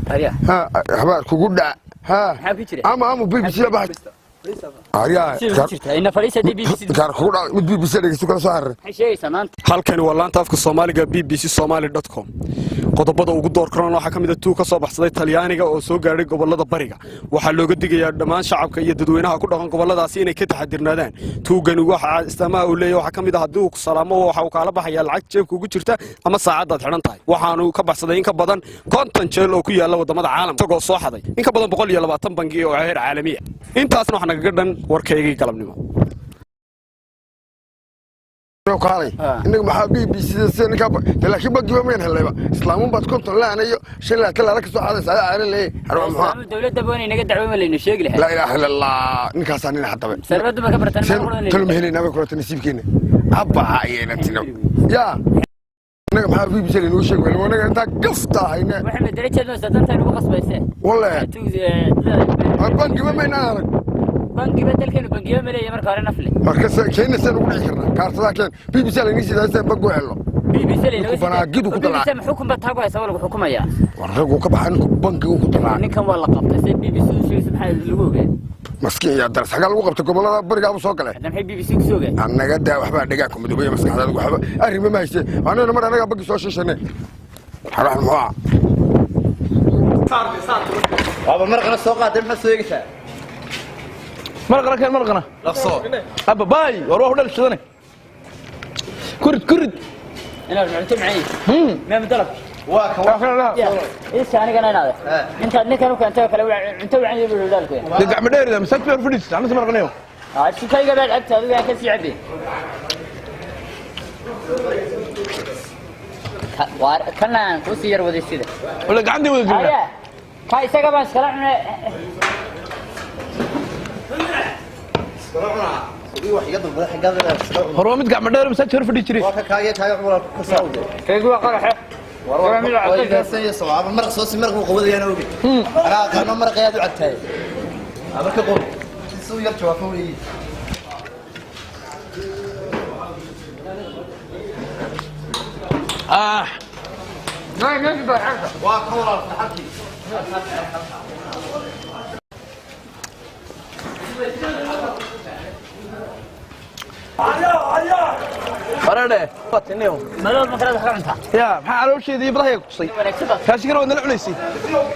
هريا ها حبار كوغودا ها اما BBC بحث هريا إن فريسة دي BBC كار كوغودا BBC dhageysto kala soo xarir شيء سمانت halkani waa laanta afka Soomaaliga bbcsomali.com qodobada ugu door karan waxa kamid ah tuu ka soo baxsaday Talyaaniga oo soo gaaray gobolada bariga waxa looga digayaa dhammaan shacabka iyo dadweynaha ku dhaqan goboladaasi inay ka taxadirnaadaan tuugani waxa istaamaha uu leeyahay waxa kamid ah hadii uu salaamo waxa uu kala baxaya lacag jeebka ugu jirta ama saacadaad xiran tahay waxaanu ka baxsaday in ka badan konton jeel oo ku yaala wadamada caalamka oo soo xaday in ka badan 120 bangi oo heer caalami ah intaasna waxa naga dhan warkaygii galabnimo قالي إنك محبي بيسيسن كاب لكن بقى يومين هلا إسلامون بس كنت لا أنا شلة كلا لك سو هذا ساعة أنا ليه إسلام الدولة دبوني نقد دعوة ولا إنه شيء لا إله إلا الله نكاسانين حتى سربت ما كبرتنا كل مهلين نبي كرة نسيب كيني أبا عينة تنو يا إنك محبي بيسيسن وش يقول وأنا أنت قفطة هنا محمد دريت هذا صدقت أنا بقص بيسه والله أبان يومين أنا بنك بدل كانوا بنك يوم اللي يمر كارنا فلي. مركز كين سنة وقولي كرنا كارت لكن BBC اللي نيجي لازم بقول حلو. BBC اللي نيجي. بنا جدو كتلا. BBC حكم بتحقق يسوي له حكومة يا. ورجعوا كبحان بنك وكتلا. نكمل والله قبض سيد BBC شو سبحان اللوجة. مسكين يا درس حاجة الوقت تقول الله برجع بسوق له. أنا محب BBC سوقه. أنا قد وحبا دقاكم بدوية مسكين هذا وحبا أري ما يصير أنا مرة أنا بقي سوشي شنو. حرام الموع. صار. أبى مرة السوق هذا محسوقته. مرقنا كان مرقنا لفصو أبا باي وروح ولا الشذنة كرد أنا رجعت معي ما مدرب واك لا إيش أنا كنا هذا أنت كانوا كنت أنت وعني بالولاد دقع مدير إذا مسكت في الفلوس أنا سمر غنيو شو كاي قبل لعبت هذا كان في عبي كنا كوسير ودي سيده ولا عندي ولا قلنا كاي سكبان سلام هو متقع مدير مسكت في الفلوس كاي عمره كساود كيقول قرحه ورا ميل عبد سي صواب مرق سوسي مرق قودي انا اوغي انا كان مرق يا دعتاي هذا كقول سو يرجع فوي ما نجيب حاجه واكورا الحكي فرده فاتنيو مالو مكرد خرنتا يا ما علوش ذي براي قصي كاش كرو ندل عليسي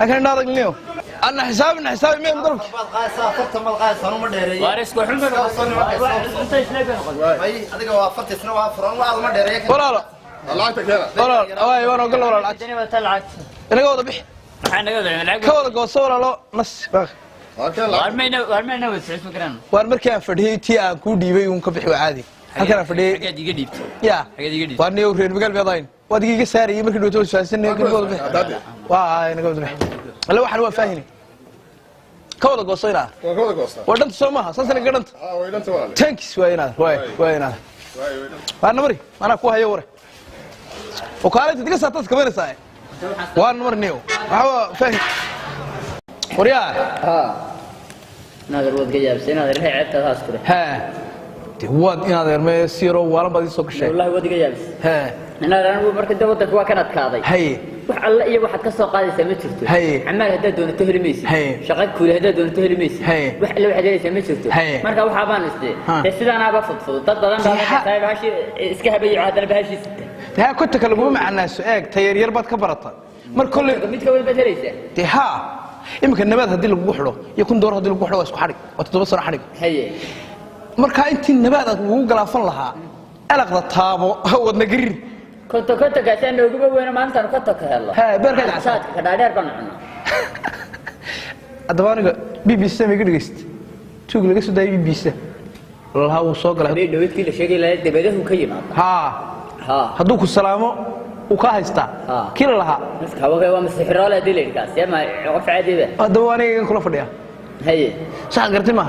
لكن نارق اليوم انا حسابي مين ضرب قايسه فرت مال قايسه انا ما دheereeyay وارسكو حمد انت ايش لك اي adiga waa farti sano waa furan waa ma dheereeyay ولا لعبتك هنا ولا واي وانا اقول ولا العكس الدنيا طلعت انا قاعد بخ احنا قاعد نلعب كولا قوس ولا لا نص باخ وارمينا وسعت فكرنا وار markaan fadhiyay tii aan ku dhiibay uun ka bixi caadi halkaan fadhiyay حاجه دي قديبت ya حاجه دي قديبت waan reer magaal beedayn waad iga saariyay markii dhawto faahsanay ka gool bixi waa ina gool bixi alla waxaan waa faahini كولا قوسينا كولا قوسنا ودنت سومها سنسن قدنت ويدنت ولا تانكس وينا انا مري انا كو هيو وري وكالت ديك ساتس كمان ساي وان مر نيو هو فاهم وريا نادر ود جايبسين نادر هي عيبته هاس كره ها دي واد ان هذا ما سيرو ولا بدي سو كشي والله ود جايبس ها انا marka dawada waa kan adkaaday hay wax alla iyo waxaad ka soo qaadaysaa ma jirto amaal hadaa doonto helimaysid shaqad kuule hadaa doonto helimaysid wax alla waxaad helaysaa ma jirto marka waxa baan istee sidaan aba fudfud dad badan baa tahay baashi iska habeeyo hadana baashi ها كنت كلمه مع الناس ايق تيار يربط كبرته مر كل mid ka weyn baad helaysaa دي ها يمكن نبات هدي lagu xiro yakun door hadi lagu xiro waa isku xarig oo 7 sano xarig haye marka intii nabaad ugu galaafan lahaa alaqda taabo wadna gariir كنت قاعد ugu weyn maanta aan ka takahelo ها beerka casaad ka dhaadheer baan cunaa adabaniga BBC ma gudagist tuug laga soo daayay BBC wallahi uu soo galay dhawidkii la sheegay la dabadahu ka yimaado ha haduu ku salaamo uu ka haysta kila laha hawaga waa masixroole dileelkaas ma qof caadi ah adabaniga kula fadhiya هي صح قرتي ما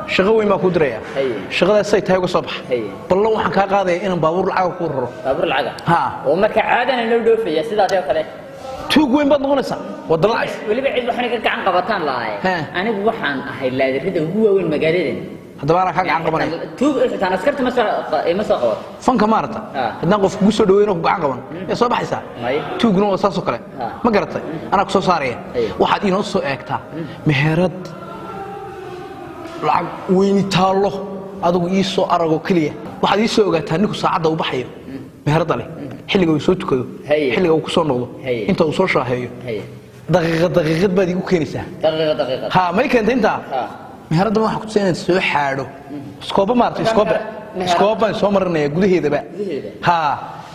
شغوي ما كودريا شغله سي تاي uga soo bax ballan waxaan ka qaaday inaan baabuur lacag ku raro baabuur lacag ha oo marka caadana loo dhoofaya sidaas oo kale tuug weyn baad noqonaysaa wada lacag waliba cid waxaan ka gacan qabataan lahaay anigu waxaan ahay laadirida ugu weyn magaalada hadaba ana ka gacan qabanay tuug inta askarta ma soo qabat fanka maarta hadaan qof kugu soo dhaweeyno ku gacan qaban ee soo baxaysa tuugna waa saas oo kale ma garatay ana ku soo saaraya waxaad inoo soo eegtaa meherad lacag weyn taalo adigu ii soo arago kaliya waxaad ii soo ogaataa ninku saacada u baxayo meherada leh xilliga uu soo tukado xilliga uu ku soo noqdo inta uu soo shaaheeyo daqiiqad baad igu keenaysaa daqiiqad ha ma keenta inta meherada waxa ku tusaynaad soo xaadho iskooba maartay iskooba soo marinaya gudaheedaba ha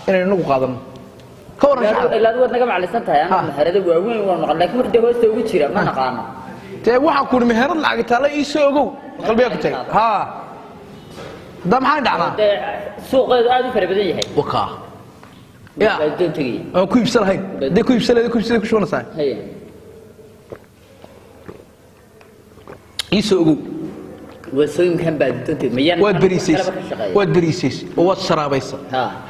inay nagu qaadano ka waran ilaa aad naga maclisan tahay aan meherada waaweyn waan maqan laakiin markii hoosta ugu jira ma naqaano تي waxaan ku meherad lacag taala ii soo ogow qalbiga ku taag ha dam maxay dhacdaa suuqeedu aad u farabadan yahay waka ya aan ku iibsanahay de ku iibsanahay ku shaqeynaysaa hay ii soo ogow wasooyinkan baad doontii miyaan waad bariisays oo waad saraabaysa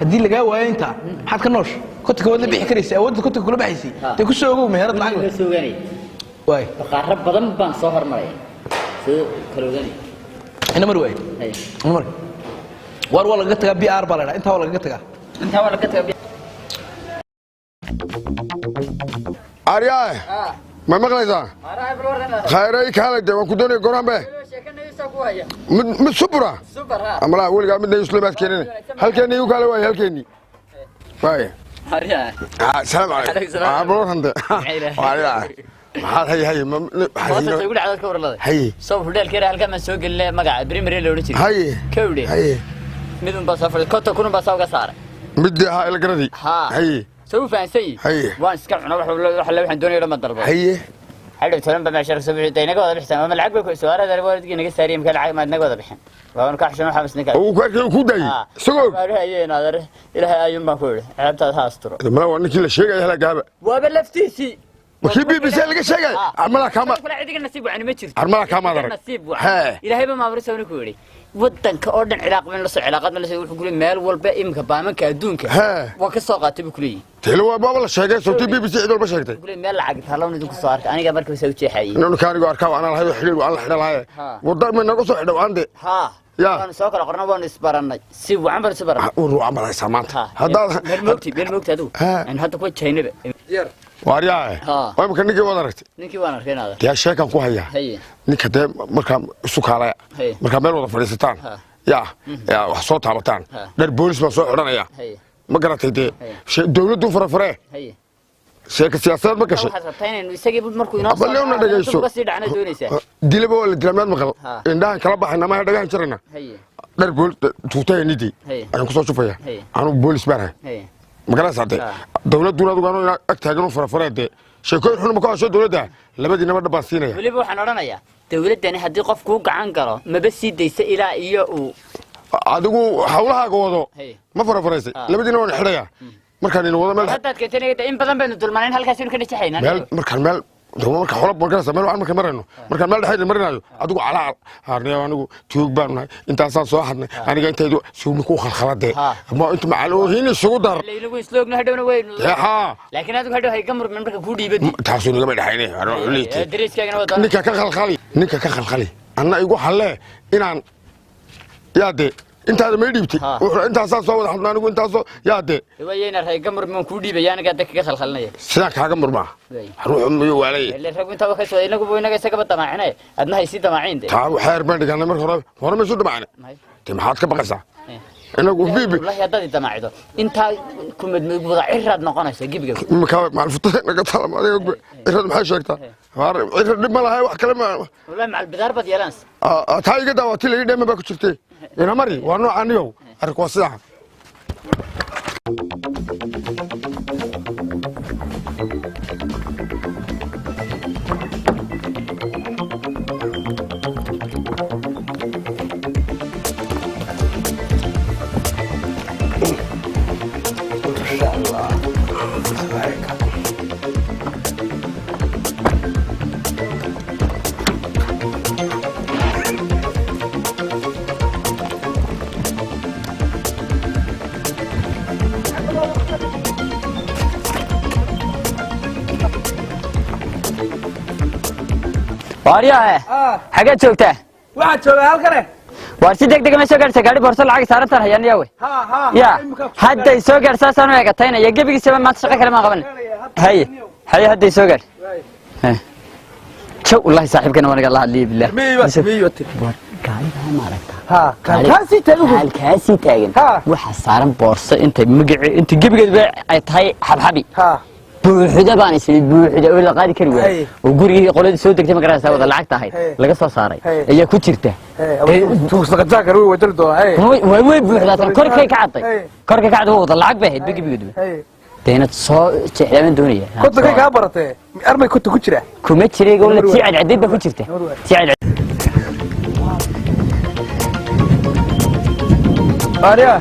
hadii laga waayo inta maxaad ka noosh koodka wada bixi karaysaa awoodda koodka kula baxaysay de ku soo ogow meherad lacag la sooganay واي فقرب بدن بان سو هرمري سو كلوداني انا مروي اي مر war wala laga tagaa BR balada inta wala laga tagaa Arya ma maqlaysaa khayray kala de waan ku doonay gorambe mid subra amala waliga mid islaamaad keenay halkeeni uu kala way halkeeni way Arya salaam alaykum balorande Arya maxaa hay waxa ugu dhacday ka warlada hay soo fudheelkeena halka ma soo galnay magaca primary loo dhigay hay kawdhe hay midun baa safar kota kuna baa soo saaray mid ha ila garadi hay soo faansay waan iska cuna wax waxaan doonayaa ma dalbo hay hadhow talan baa meesha soo bixi inaga wada bixsan ma lacag bay soo aradar waalidkii naga saariyay marka lacag ma naga wada bixin waan ka xashan waxa masninka oo ku arkay ku day sugo ayeen adar ilaahay ayun baan ku yiri ceebtaad haasturo ma waa ninkii la sheegay hala gaaba waa laftiisi وكيف BBC اللي شيء عملها كمان كل عيدك النصيب وعني ما تشرت عملها كمان النصيب إلهي ما برسه ونكوري ودن كأردن علاقة من لص علاقات من لص يقولون مال والباقي مكبامن كدونك وكساقات بكلي تلو بابا الشيء صوتي BBC عدول بشكته يقولون مال لعقت هلا وندوك صارت أنا قبل كم سويت شيء حقيقي إنه كان يقول أركب أنا هذا حلو وأنا حلو هاي وضع من نقص حلو عندي يا أنا ساق القرن وأنا إسبرنا سيب وعمل إسبرنا ورو عمل هاي سامات هذا بالموت هذا إن هذا كويس شيء نبي وارياه way marka ninkii wada aragtay ninkii waan arkeenada yaa sheekan ku haya ninka de marka isu kaalaya marka meel wada fadhiisataan yaa wax soo taabataan dhar boolis baa soo xiranaya ma garatay de dawladdu farafare sheeka siyaasadeed ma gashay isagii markuu inoo balleewna dhageyso ka sii dhacna doonaysaa dilaba wala dilamaad maqal indhahan kala baxayna ma dhagaan jirana dhar boolis tuutaynidi ayaan ku soo shufaya aanu boolis baan magala saade dawladuna adugu aanu ag taagan farafareede sheekooyin xun ma ka soo dawladda labadii nabad baan siinaya waliba waxaan oranayaa dawladani hadii qof ku gacan galo ma basii deysa ilaa iyo uu adigu hawlahaaga wado ma farafareysay labadii waan xidhaya markaan in wada meel hadda keentay in badan baynu dulmaanayn halkaas inuu ka dhaxayna markaan meel marka xolab markaa sameen waxaan markaa marayno markaan meel dhaxay marinayo adigu calaa harniya anigu tuug baan nahay intaasaan soo hadnay aniga intaydu suumi ku khalkhalade ma inta macaloohin isugu dar leeylagu isloogna hadhowna weynu laakiin adigu hadhow hay gamur marka ku dhiibadi taasoo niga ma dhaxaynay aro xuliitay dariiskaaga wada ninka ka khalkhali anna igu halle inaan yaade intaada ma dhiibtay wuxuu intaasaa soo wada hadnaa anigu intaasoo yaade wayayna ray gamur man ku dhiibaya aniga dadka ka khalkhalnaya sidaa kaaga murmaa ruuxu miyo waalay ilaa rag inta ka soo inagu inaga isaga badamaacinay adna hay si damaacin taa xeer baan dhiganay mar hore ma soo damaacin tii maxaad ka baqaysaa inagu bibi wallahi hadda damaacido inta kumad wada cirad noqonaysa gibiga ma maal futada naga talam adiga cirad maxay sheegtaa cirad dhib ma lahay wax kale ma wallahi maal bidaar bad yeelans taa iga daawati la idheema ba ku jirtay ina mari waa noocan iyo arko sidaa waaryaa xagee joogtaa waxaad joogaa halkane waar si degdeg ma soo gaartay gaari boorso lacag saarantan hayaan yawe ya hadday soo gaarsaa saan u eegataynaya gebigiisaba maanta shaqo kale ma qaban haye haye hadday soo gaar jow wallahi saaxiibkana waan iga la hadliyay billah halkaasii taagan waxaa saaran boorso intay magacii inta gebigeedba ay tahay xabxabi buuxda baan isii buuxda oo la qaadi kari waayay oo gurigii qoladii soo degtay ma garanaysaa wada lacag tahay laga soo saaray ayaa ku jirta tuugsaqataa kar way wadal doo way buuxda korkay ka caday wada lacag bay ahayd gebigeedba deynad soo jeexdaan doonaya kunta ka baratay armay kunta ku jira kuma jiray oo la tii cadcad ba ku jirta tii cadcad ariya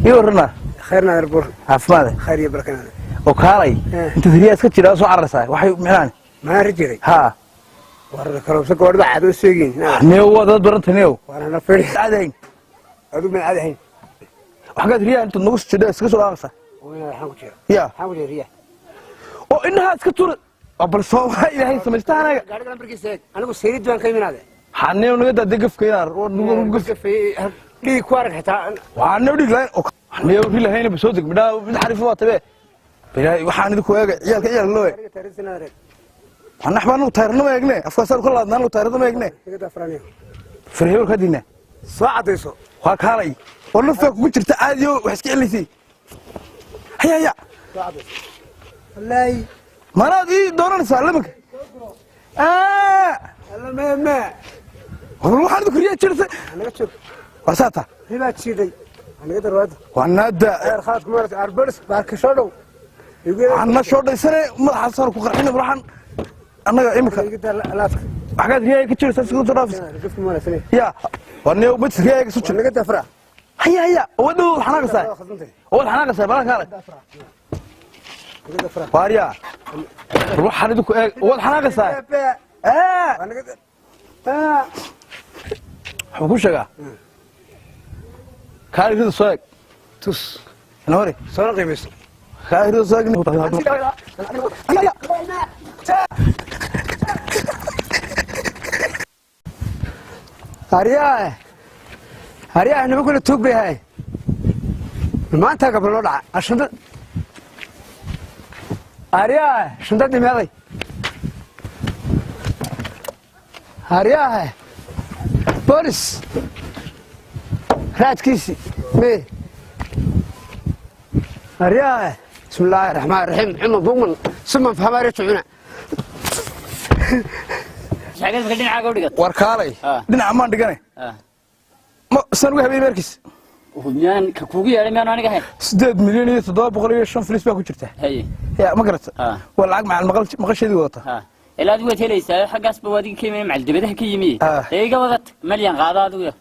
يورنا خيرنا البر عفماده خير يبركنا وكالي انت هرياس كجيرا سو عرساي waxay micnaan ما رجري ها war kala soo goorda caado seegin neew wada barantaneew warana firi aadayn adu min aadayn waxaad riyaa inta nagu soo iska soo aaqsa wayna waxaan ku jira ya waxaan ku jira riyaa oo inaha iska tur abal soo waxa ilaahay sameeytaana gaariga lambarkiisa anigu seerid baan ka iminaade xaneew naga dadgafkayna oo nagu gafay dhig ku arag xitaa waxaan dhig laan neew rilahayn ba soo deg midha mid xariif waa tabe bilaa waxaan idinku eega ciyaal loo أنا أحبنا وتايرنا ما يجني أفكار كل هذا نلو تايرنا ما يجني فريور كدينا صعد يسوع وهكالي والله فيك وجرت تعاديو وحسك اللي فيه هيا صعد والله ما راضي دورنا نسلمك ما والله حد كريه تشرت أنا بشوف وساطة هنا تشيدي أنا قدر واد وانا دا خلاص كمرت أربرس بارك شادو عنا شورد سنة ما حصل كقرحنا برحن أنا إمك حاجات هي كتير تسكت رافس يا وأنا يوم بس هي كسوتش أنا قد أفرح هيا ودو حناقة ساي أول حناقة ساي بالك هذا فاريا روح حندك أول حناقة ساي أنا قد حبوش يا كاري كده سايق توس نوري صار قيمس كاري كده سايق أنا هريا أنا بقول توك بهاي ما أنت قبل وضع عشان هريا شو ده دماغي هريا بوليس رات كيسي مي هريا بسم الله الرحمن الرحيم عمر بومن ثم فهماري تعنا شاكل فكرتين عاقو دقت warkaalay dhinac amaan dhiganay ma san ugu habay markis وميان كوكو يا ريمان انا قاعد 8 milyan iyo 705 فلوس baa ku jirta هي ya ma garata waa lacag macal maqashadii wadata ilaa adigu helaysaa xagaas ba wadiga ka yimid macal dibadaha ka yimid eega wadat malyan qaada adigu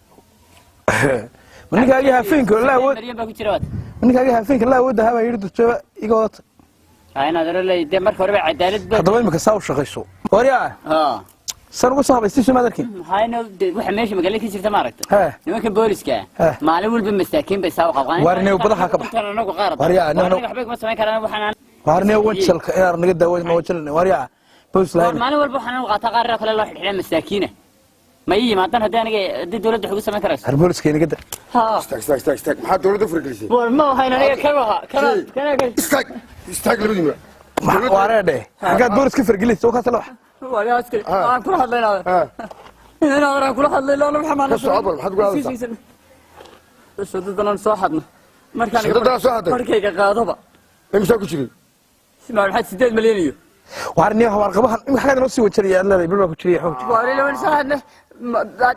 maninkaaga hafeenka la wad malyan baa ku jira wad maninkaaga hafeenka la wad haba yiri dadjaba iga wadata ayna daralay de marka hore cadaalad baa hadaba imika saaw shaqayso wariya san ugu soo habaystay sumadarkii hayna waxa meesha magaalada ka jirta ma aragtay nimanka booliska maalin walba masaakiin bay saaw qabqaan warneew badaha ka bax wariya waxba ma sameyn karaan waxaan warneew wajalka inaar naga daawayn ma wajalna wariya boos lahayn maalin walba waxaan u qaataa qaar kale loo xidhay masaakiina ma yimaadaan hadda aniga dawladda xugu sameyn karayso har booliska inaga da استاك maxaa dawladda furgelisay war ma hayna aniga استاك labadii ma wareede xagaad booliska fargelisay oo ka talo ولا أسكت أنا كل حد لنا أنا كل حد لنا محمد كسر حد قال شددنا صاحبنا مركان شددنا صاحبنا مركيك قاضبة إمسا كشري سمع الحد 6 مليون وارني هو ارقبها in xaga noo sii wajariya alla bay bilba ku jiriya xoog waari loo saahna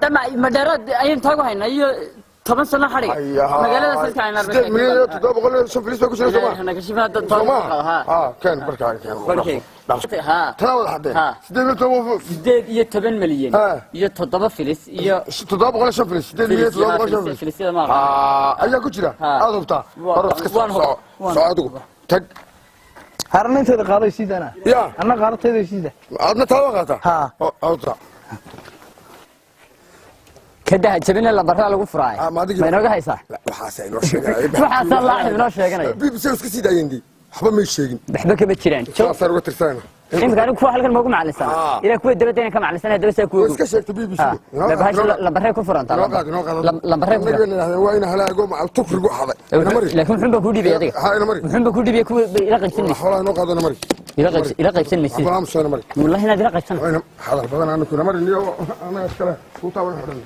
dama madarad ayaan tago hayna iyo 10 sano xariga magaalada salka ayna arbaa 6 milyan 700 فلوس ku jira Soomaa احنا كشفنا dad كان بركان ها تناول حد 8 iyo 10 milyan iyo 7 فلوس iyo 700 فلوس 8 milyan 700 فلوس ma ayaa ku jira aad hubta socodku tag harna inteeda qaaday sidana ya anna qaartayda sida adna tawa qaata ha awta kada jabina la baraa lagu furaay ma inooga haysaa waxaas ay noo sheegay waxaas Allah inoo sheeganay BBC iska sii daayeen waxba ma sheegin waxba kama jiraan sar uga tirsanaa imika anigu kuwa halkan moogu macallisan ilaa kuwa dabadda ka macallisan hadaba saa kuwa iska sheegtay BBC bahasha lambarey ku furanta lambarey ku furanta waa ina halaago ma tukrigu xaday laakiin wuxuu ba ku dhibay adiga wuxuu ba ku dhibay kuwa ila qaybsanaysa xoolaha noo qaadana mari ila qaybsanaysa wallahi inaad ila qaybsan hadal badan aan ku mari niyo ana iskala ku taaban xidhan